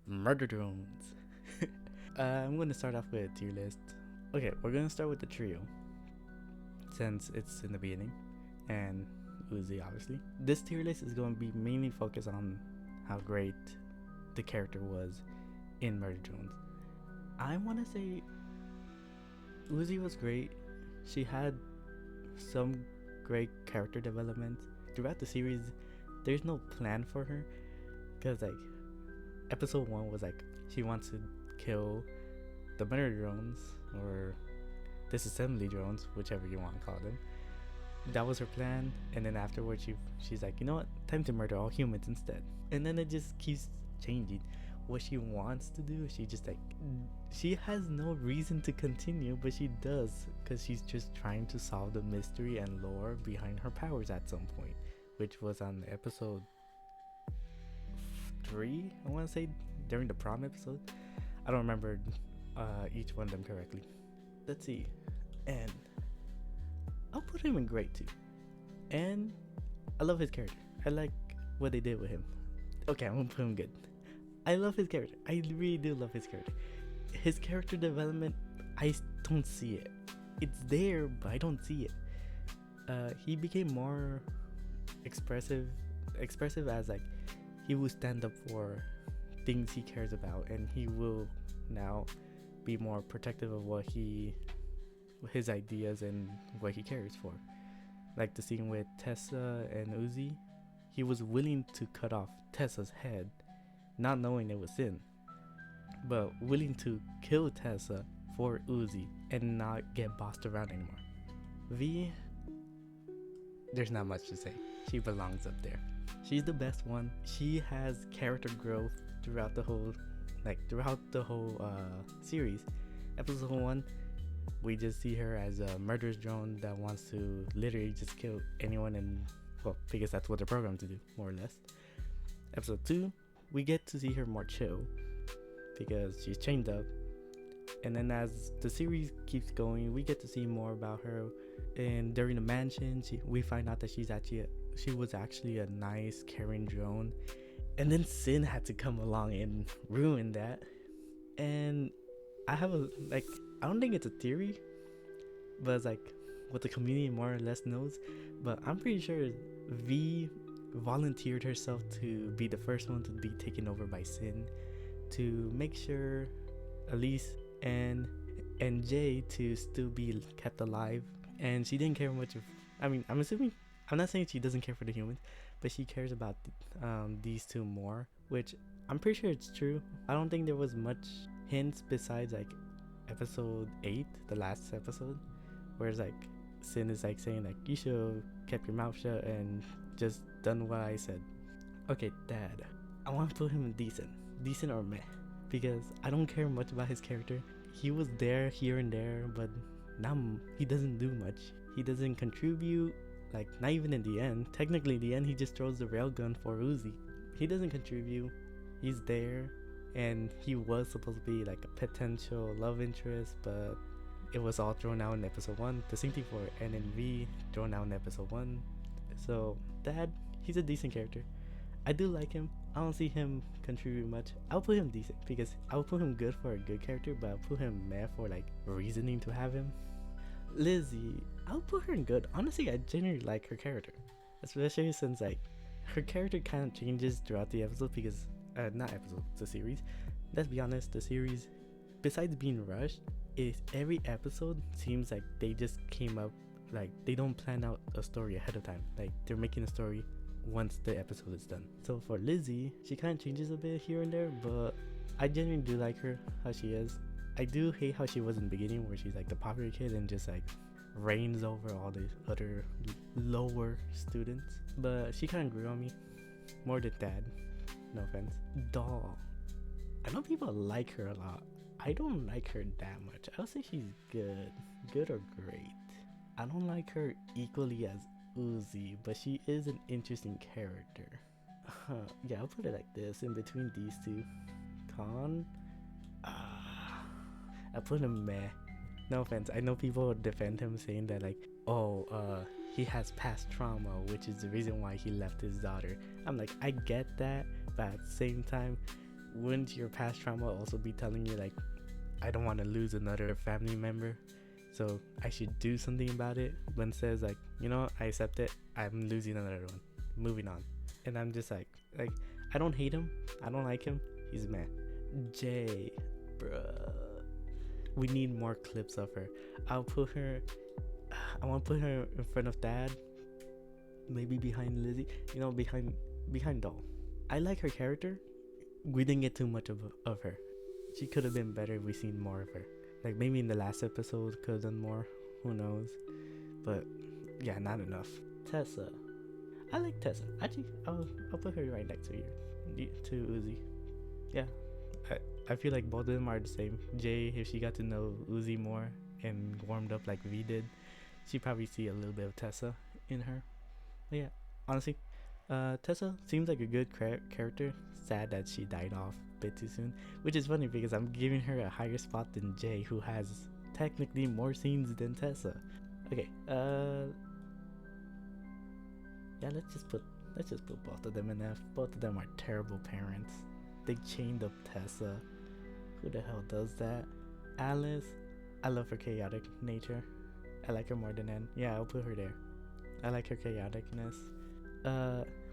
Murder drones. I'm going to start off with a tier list. Okay, we're going to start with the trio, since it's in the beginning, and Uzi, obviously. This tier list is going to be mainly focused on how great the character was in Murder Drones. I want to say Uzi was great. She had some great character development throughout the series. There's no plan for her, because like episode 1 was like she wants to kill the murder drones or disassembly drones, whichever you want to call them. That was her plan, and then afterwards she's like, you know what, time to murder all humans instead. And then it just keeps changing what she wants to do. She has no reason to continue, but she does, because she's just trying to solve the mystery and lore behind her powers at some point, which was on episode 3, I want to say, during the prom episode. I don't remember each one of them correctly. Let's see. And I'll put him in great too. And I love his character. I like what they did with him. Okay, I'm gonna put him good. I love his character. I really do love his character. His character development, I don't see it. It's there, but I don't see it. He became more expressive as like he will stand up for things he cares about, and he will now be more protective of his ideas and what he cares for. Like the scene with Tessa and Uzi, he was willing to cut off Tessa's head, not knowing it was sin, but willing to kill Tessa for Uzi and not get bossed around anymore. V, there's not much to say. She belongs up there. She's the best one. She has character growth throughout the whole series. Episode 1, we just see her as a murderous drone that wants to literally just kill anyone, and well, because that's what they're programmed to do, more or less. Episode 2, we get to see her more chill because she's chained up. And then as the series keeps going, we get to see more about her. And during the mansion, we find out that she was actually a nice, caring drone. And then Sin had to come along and ruin that. And I don't think it's a theory, but it's like what the community more or less knows. But I'm pretty sure V volunteered herself to be the first one to be taken over by Sin, to make sure Elise and Jay to still be kept alive. And she didn't care much I'm not saying she doesn't care for the humans, but she cares about these two more, which I'm pretty sure it's true. I don't think there was much hints besides like episode 8, the last episode, where it's like Sin is like saying like, you should have kept your mouth shut and just done what I said. Okay, Dad, I want to put him in decent or meh, because I don't care much about his character. He was there here and there, but now he doesn't do much. He doesn't contribute, like not even in the end. Technically in the end, he just throws the railgun for Uzi. He doesn't contribute. He's there, and he was supposed to be like a potential love interest, but it was all thrown out in episode 1. The same thing for NNV, thrown out in episode 1. So Dad, he's a decent character. I do like him. I don't see him contribute much. I'll put him decent, because I'll put him good for a good character, but I'll put him meh for like reasoning to have him. Lizzie, I'll put her in good. Honestly, I genuinely like her character, especially since like her character kind of changes throughout the episode, because the series. Let's be honest, the series, besides being rushed, every episode seems like they just came up, like they don't plan out a story ahead of time. Like they're making a story once the episode is done. So for Lizzie, she kind of changes a bit here and there, but I genuinely do like her, how she is. I do hate how she was in the beginning, where she's like the popular kid and just like reigns over all the other lower students. But she kind of grew on me more than Dad. No offense. Doll, I know people like her a lot. I don't like her that much. I'll say she's good or great. I don't like her equally as Uzi, but she is an interesting character. Yeah, I'll put it like this, in between these two. Khan, I put him meh. No offense, I know people defend him, saying that like, he has past trauma, which is the reason why he left his daughter. I'm like, I get that, but at the same time, wouldn't your past trauma also be telling you like, I don't want to lose another family member, so I should do something about it? But instead like, you know, I accept it, I'm losing another one, moving on. And I'm just like I don't hate him, I don't like him, he's mad. Jay, bruh, we need more clips of her. I want to put her in front of Dad, maybe behind Lizzie, you know, behind Doll. I like her character. We didn't get too much of her. She could have been better if we seen more of her. Like maybe in the last episode could have done more. Who knows? But yeah, not enough. Tessa, I like Tessa. Actually, I'll put her right next to you, to Uzi. Yeah, I feel like both of them are the same. Jay, if she got to know Uzi more and warmed up like V did, she probably see a little bit of Tessa in her. But yeah, honestly, Tessa seems like a good character. Sad that she died off a bit too soon, which is funny because I'm giving her a higher spot than Jay, who has technically more scenes than Tessa. Okay, yeah, let's just put both of them in F. Both of them are terrible parents. They chained up Tessa. Who the hell does that? Alice, I love her chaotic nature. I like her more than N. Yeah, I'll put her there. I like her chaoticness.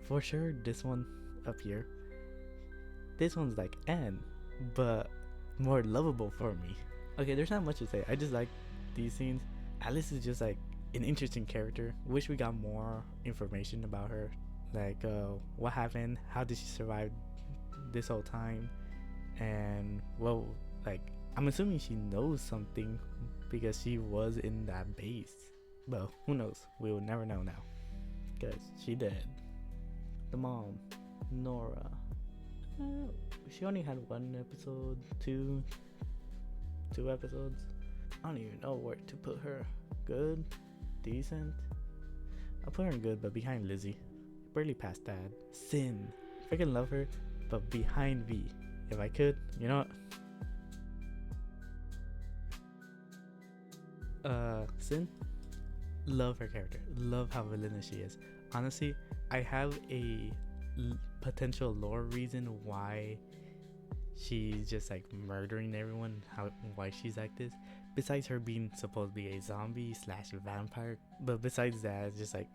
For sure, this one up here. This one's like N, but more lovable for me. Okay, there's not much to say. I just like these scenes. Alice is just like an interesting character. Wish we got more information about her. Like, what happened? How did she survive this whole time? And well, like, I'm assuming she knows something because she was in that base. But who knows? We will never know now, because she dead. The mom, Nora. She only had one episode, two episodes. I don't even know where to put her. Good, decent. I'll put her in good, but behind Lizzie. Barely past Dad. Sin. Freaking love her, but behind V. If I could, you know what? Sin. Love her character. Love how villainous she is. Honestly, I have a potential lore reason why she's just like murdering everyone, why she's like this, besides her being supposedly a zombie slash vampire. But besides that, it's just like,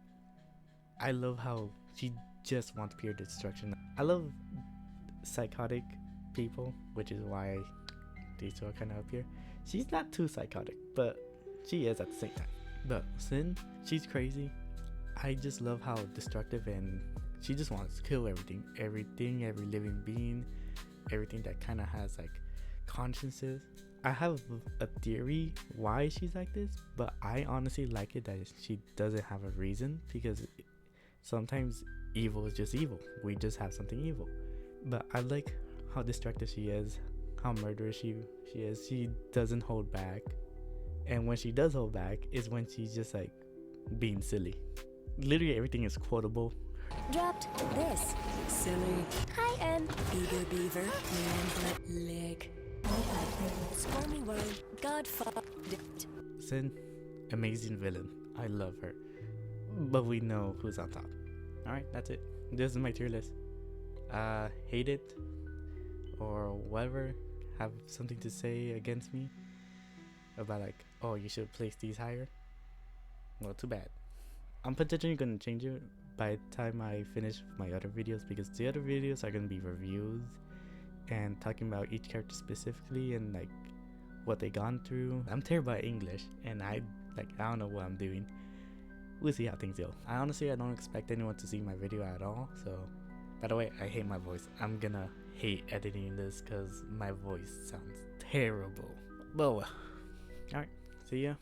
I love how she just wants pure destruction. I love psychotic people, which is why these two are kind of up here. She's not too psychotic, but she is at the same time. But Sin, she's crazy. I just love how destructive, and she just wants to kill every living being, everything that kind of has like consciences. I have a theory why she's like this, but I honestly like it that she doesn't have a reason, because sometimes evil is just evil. We just have something evil. But I like how destructive she is, how murderous she is. She doesn't hold back, and when she does hold back is when she's just like being silly. Literally everything is quotable. Dropped this. Silly. High-end. Eager beaver. Land lick. Squirmy worm. Godfather. Sin, amazing villain. I love her. But we know who's on top. Alright, that's it. This is my tier list. Hate it or whatever, have something to say against me about like, oh, you should place these higher. Well, too bad. I'm potentially gonna change it by the time I finish my other videos, because the other videos are gonna be reviews and talking about each character specifically and like what they gone through. I'm terrible at English, and I don't know what I'm doing. We'll see how things go. I don't expect anyone to see my video at all. So, by the way, I hate my voice. I'm gonna hate editing this because my voice sounds terrible. But alright, see ya.